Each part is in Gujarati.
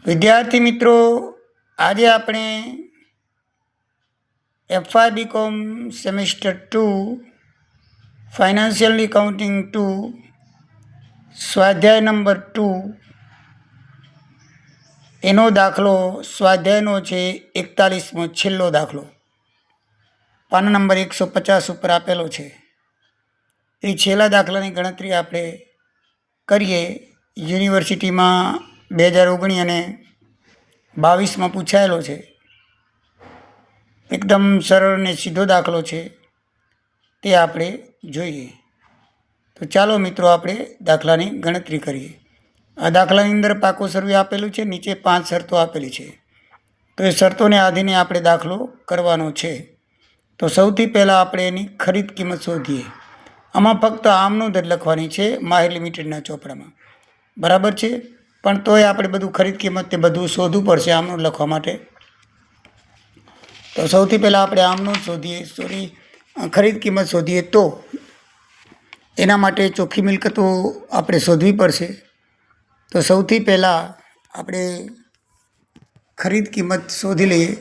વિદ્યાર્થી મિત્રો, આજે આપણે FY BCom semester 2 financial accounting 2 સ્વાધ્યાય નંબર 2 એનો દાખલો સ્વાધ્યાયનો છે 41મો છેલ્લો દાખલો, પાના નંબર 150 ઉપર આપેલો છે. એ છેલ્લા દાખલાની ગણતરી આપણે કરીએ. યુનિવર્સિટીમાં 2019 અને 22માં પૂછાયેલો છે. એકદમ સરળ અને સીધો દાખલો છે, તે આપણે જોઈએ. તો ચાલો મિત્રો, આપણે દાખલાની ગણતરી કરીએ. આ દાખલાની અંદર પાકો સર્વે આપેલું છે, નીચે 5 શરતો આપેલી છે. તો એ શરતોને આધીને આપણે દાખલો કરવાનો છે. તો સૌથી પહેલાં આપણે એની ખરીદ કિંમત શોધીએ. આમાં ફક્ત આમનોંધ જ લખવાની છે માહિર લિમિટેડના ચોપડામાં, બરાબર છે. પણ તોય આપણે બધું ખરીદ કિંમત તે બધું શોધવું પડશે આમનોંધ લખવા માટે. તો સૌથી પહેલાં આપણે આમનોંધ ખરીદ કિંમત શોધીએ. તો એના માટે ચોખ્ખી મિલકતો આપણે શોધવી પડશે. તો સૌથી પહેલાં આપણે ખરીદ કિંમત શોધી લઈએ.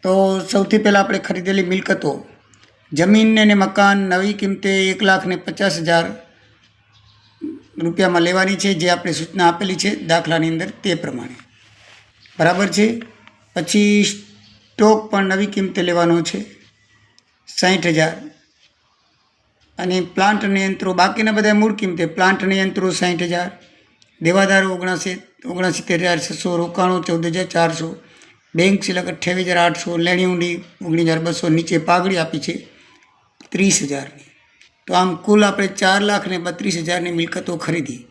તો સૌથી પહેલાં આપણે ખરીદેલી મિલકતો, જમીન અને મકાન નવી કિંમતે 1,50,000 રૂપિયામાં લેવાની છે, જે આપણે સૂચના આપેલી છે દાખલાની અંદર તે પ્રમાણે, બરાબર છે. પછી સ્ટોક પણ નવી કિંમતે લેવાનો છે 60,000. અને પ્લાન્ટ અને યંત્રો બાકીના બધા મૂળ કિંમતે, પ્લાન્ટ અને યંત્રો 60,000, દેવાદારો 69,600, રોકાણો 14,400, બેંક સિલક 28,800, લેણી ઊંડી 19,200, નીચે પાઘડી આપી છે 30,000ની. તો આમ કુલ આપણે 4,32,000ની મિલકતો ખરીદી.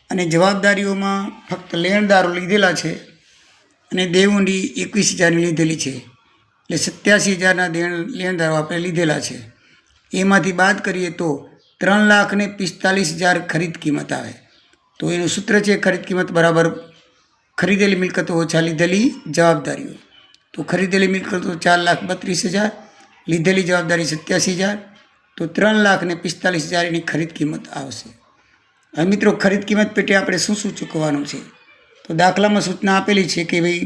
અને જવાબદારીઓમાં ફક્ત લેણદારો લીધેલા છે અને દેવ ઊંડી 21,000ની લીધેલી છે, એટલે 87,000ના લેણદારો આપણે લીધેલા છે. એમાંથી બાદ કરીએ તો 3,45,000 ખરીદ કિંમત આવે. તો એનું સૂત્ર છે ખરીદ કિંમત બરાબર ખરીદેલી મિલકતો ઓછા લીધેલી જવાબદારીઓ. તો ખરીદેલી મિલકતો 4,32,000, લીધેલી જવાબદારી 87,000, તો 3,45,000 એની ખરીદ કિંમત આવશે. હવે મિત્રો, ખરીદ કિંમત પેટે આપણે શું શું ચૂકવવાનું છે? તો દાખલામાં સૂચના આપેલી છે કે ભાઈ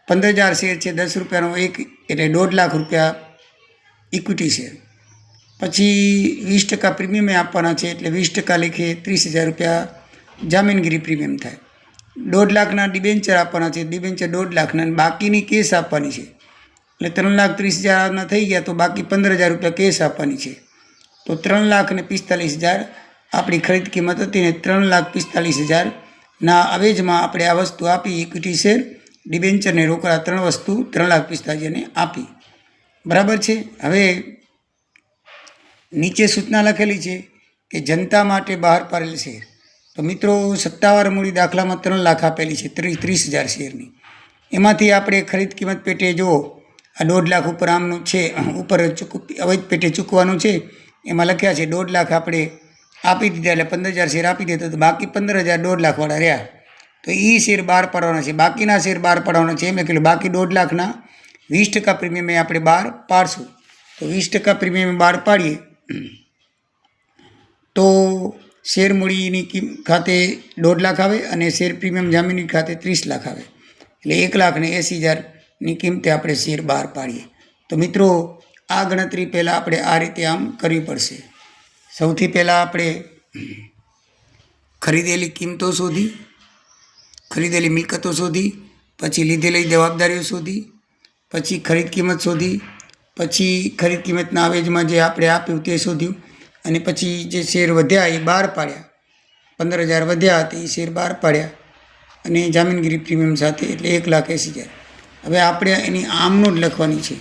15,000 શેર છે, 10 રૂપિયાનો એક, એટલે 1.5 લાખ રૂપિયા ઇક્વિટી શેર. પછી 20% પ્રીમિયમ આપવાના છે, એટલે 20% લેખે 30,000 રૂપિયા જામીનગીરી પ્રીમિયમ થાય. 1.5 લાખના ડિબેન્ચર આપવાના છે, ડિબેન્ચર 1.5 લાખના, અને બાકીની કેસ આપવાની છે. એટલે 3,30,000ના થઈ ગયા, તો બાકી 15,000 રૂપિયા કેસ આપવાની છે. તો 3,45,000 આપણી ખરીદ કિંમત હતી, ને 3,45,000ના અવેજમાં આપણે આ વસ્તુ આપી, ઇક્વિટી શેર, ડિબેન્ચર ને રોકડા, 3 વસ્તુ 3,45,000ને આપી, બરાબર છે. હવે નીચે સૂચના લખેલી છે કે જનતા માટે બહાર પાડેલ શેર. તો મિત્રો, સત્તાવાર મૂડી દાખલામાં 3 લાખ આપેલી છે 30,000 શેરની. એમાંથી આપણે ખરીદ કિંમત પેટે જો આ 1.5 લાખ ઉપર આમનું છે, ઉપર અવેજ પેટે ચૂકવાનું છે, એમાં લખ્યા છે 1.5 લાખ આપણે આપી દીધા, એટલે 15,000 શેર આપી દેતો, તો બાકી 15,000 1.5 લાખવાળા રહ્યા. તો એ શેર બહાર પાડવાના છે, બાકીના શેર બહાર પાડવાના છે. એમ એટલે બાકી 1.5 લાખના 20% પ્રીમિયમે આપણે બહાર પાડશું. તો 20% પ્રીમિયમ બહાર પાડીએ તો શેર મૂડીની ખાતે 1.5 લાખ આવે, અને શેર પ્રીમિયમ જામીની ખાતે 30 લાખ આવે, એટલે 1,80,000ની કિંમતે આપણે શેર બહાર પાડીએ. તો મિત્રો, આ ગણતરી પહેલાં આપણે આ રીતે આમ કરવી પડશે. સૌથી પહેલાં આપણે ખરીદેલી કિંમતો શોધી, ખરીદેલી મિલકતો શોધી, પછી લીધેલી જવાબદારીઓ શોધી, પછી ખરીદ કિંમત શોધી, પછી ખરીદ કિંમતના અવેજમાં જે આપણે આપ્યું તે શોધ્યું, અને પછી જે શેર વધ્યા એ બહાર પાડ્યા. 15,000 વધ્યા હતા એ શેર બહાર પાડ્યા, અને જામીનગીરી પ્રીમિયમ સાથે, એટલે 1,80,000. હવે આપણે એની આમનોંધ લખવાની છે.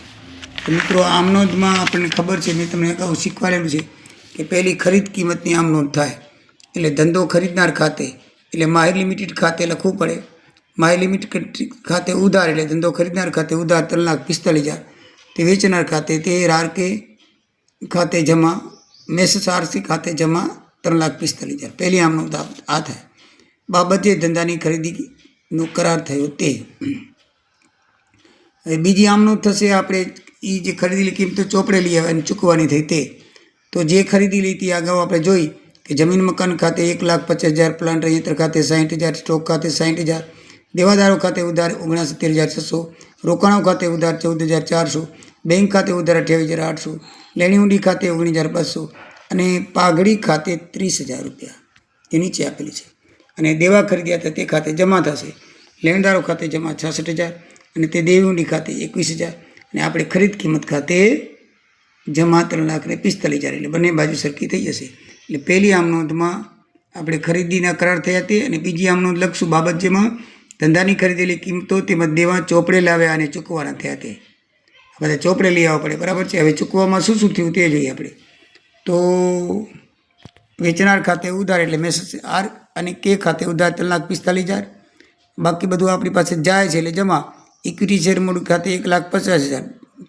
તો મિત્રો, આમનોંધમાં આપણને ખબર છે, મેં તમને અગાઉ શીખવાડેલું છે કે પહેલી ખરીદ કિંમતની આમનોંધ થાય, એટલે ધંધો ખરીદનાર ખાતે, એટલે માહિર લિમિટેડ ખાતે લખવું પડે. માહિર લિમિટેડ ખાતે ઉધાર, એટલે ધંધો ખરીદનાર ખાતે ઉધાર 3,45,000, તે વેચનાર ખાતે, તે આરકે ખાતે જમા, મેસેસ આરસી ખાતે જમા 3,45,000. પહેલી આમનોંધ આ થાય. બાબત જે ધંધાની ખરીદીનો કરાર થયો તે. હવે બીજી આમનોંધ થશે આપણે એ જે ખરીદેલી કિંમતો ચોપડે લઈ આવે અને ચૂકવાની થઈ તે. તો જે ખરીદી લીધી અગાઉ આપણે જોઈ, કે જમીન મકાન ખાતે 1,50,000, પ્લાન્ટ યંત્ર ખાતે 60,000, સ્ટોક ખાતે 60,000, દેવાદારો ખાતે ઉધાર 69,600, રોકાણો ખાતે ઉધાર 14,400, બેંક ખાતે ઉધાર 28,800, લેણી ઊંડી ખાતે 19,200 અને પાઘડી ખાતે 30,000 રૂપિયા એ નીચે આપેલી છે. અને દેવા ખરીદ્યા હતા તે ખાતે જમા થશે. લેણદારો ખાતે જમા 66,000 અને તે દેવી ઊંડી ખાતે 21,000 અને આપણે ખરીદ કિંમત ખાતે જમા 3,45,000 એટલે બંને બાજુ સરખી થઈ જશે. એટલે પહેલી આમ નોંધમાં આપણે ખરીદીના કરાર થયા તે અને બીજી આમ નોંધ લખશું બાબત જેમાં ધંધાની ખરીદેલી કિંમતો તેમજ દેવા ચોપડે લાવ્યા અને ચૂકવવાના થયા તે. બધા ચોપડે લઈ આવવા પડે, બરાબર છે. હવે ચૂકવવામાં શું શું થયું તે જોઈએ આપણે. તો વેચનાર ખાતે ઉધાર એટલે મેસેજ આર અને કે ખાતે ઉધાર 3,45,000, બાકી બધું આપણી પાસે જાય છે એટલે જમા. ઇક્વિટી શેર મૂડી ખાતે 1,50,000,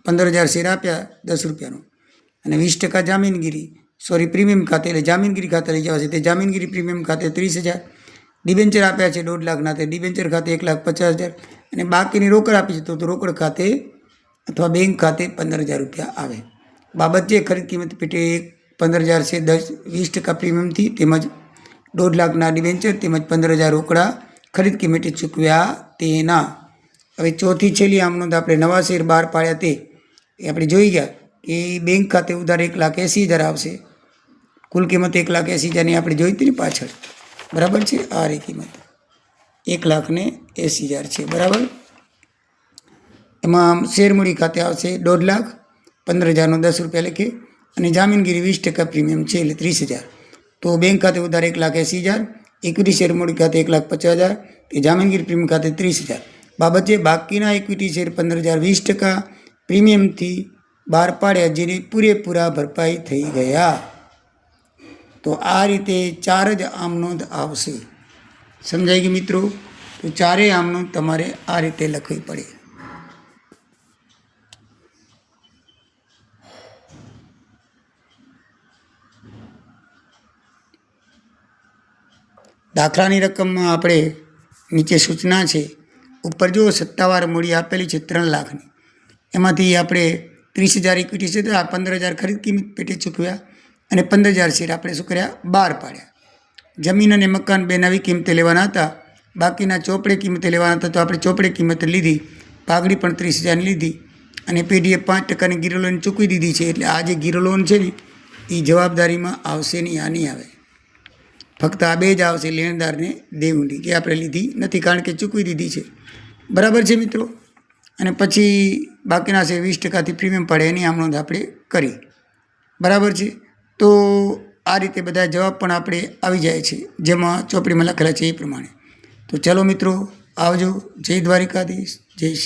15,000 શેર આપ્યા 10 રૂપિયાનું અને 20% જામીનગીરી પ્રીમિયમ ખાતે એટલે જામીનગીરી ખાતે લઈ જવાશે તે જામીનગીરી પ્રીમિયમ ખાતે 30,000, ડિબેન્ચર આપ્યા છે 1,50,000 ના તે ડિબેન્ચર ખાતે 1,50,000 અને બાકીની રોકડ આપી છે તો રોકડ ખાતે અથવા બેંક ખાતે 15,000 રૂપિયા આવે. બાબત જે ખરીદ કિંમત પેટે 15,000 છે 20% પ્રીમિયમથી તેમજ 1,50,000 ડિબેન્ચર તેમજ 15,000 રોકડા ખરીદ કિંમતે ચૂકવ્યા તેના. હવે ચોથી છેલ્લી આમ નોંધ આપણે નવા શેર બહાર પાડ્યા તે આપણે જોઈ ગયા કે બેંક ખાતે ઉધાર 1,80,000 આવશે. કુલ કિંમત 1,80,000ની આપણે જોઈ હતી ને પાછળ, બરાબર છે. આ રી કિંમત 1,80,000 છે, બરાબર. એમાં શેર મૂડી ખાતે આવશે 1,50,000, 15,000નો 10 રૂપિયા લખે અને જામીનગીરી 20% પ્રીમિયમ છે એટલે 30,000. તો બેંક ખાતે ઉધાર 1,80,000, ઇક્વિટી શેર મૂડી ખાતે 1,50,000, તે જામીનગીરી પ્રીમિયમ ખાતે 30,000. બાબત છે બાકીના ઇક્વિટી શેર 15,000 20% પ્રીમિયમથી બહાર પાડ્યા જેની પૂરેપૂરા ભરપાઈ થઈ ગયા. તો આ રીતે 4 જ આમ નોંધ આવશે. સમજાઈ ગયું મિત્રો? તો 4 આમ નોંધ તમારે આ રીતે લખવી પડે. દાખલાની રકમમાં આપણે નીચે સૂચના છે, ઉપર જો સત્તાવાર મૂડી આપેલી છે 3 લાખની, એમાંથી આપણે 30,000 ઇક્વિટી છે તો આ 15,000 ખરીદ કિંમત પેટે ચૂકવ્યા અને 15,000 શેર આપણે શું કર્યા બહાર પાડ્યા. જમીન અને મકાન બે નવી કિંમતે લેવાના હતા, બાકીના ચોપડે કિંમતે લેવાના હતા તો આપણે ચોપડે કિંમતે લીધી, પાઘડી પણ 30,000ની લીધી અને પેઢીએ 5%ની ગીરો લોન ચૂકવી દીધી છે. એટલે આ જે ગીરો લોન છે ને એ જવાબદારીમાં આવશે નહીં, આ નહીં આવે. ફક્ત આ બે જ આવશે, લેણદારને દેવી ઊંડી કે આપણે લીધી નથી કારણ કે ચૂકવી દીધી છે, બરાબર છે મિત્રો. અને પછી બાકીના છે 20%થી પ્રીમિયમ પડે એની આમ નોંધ આપણે કરી, બરાબર છે. તો આ રીતે બધા જવાબ પણ આપણે આવી જાય છે જેમાં ચોપડીમાં લખેલા છે એ પ્રમાણે. તો ચલો મિત્રો આવજો. જય દ્વારિકાધીશ, જય શ્રી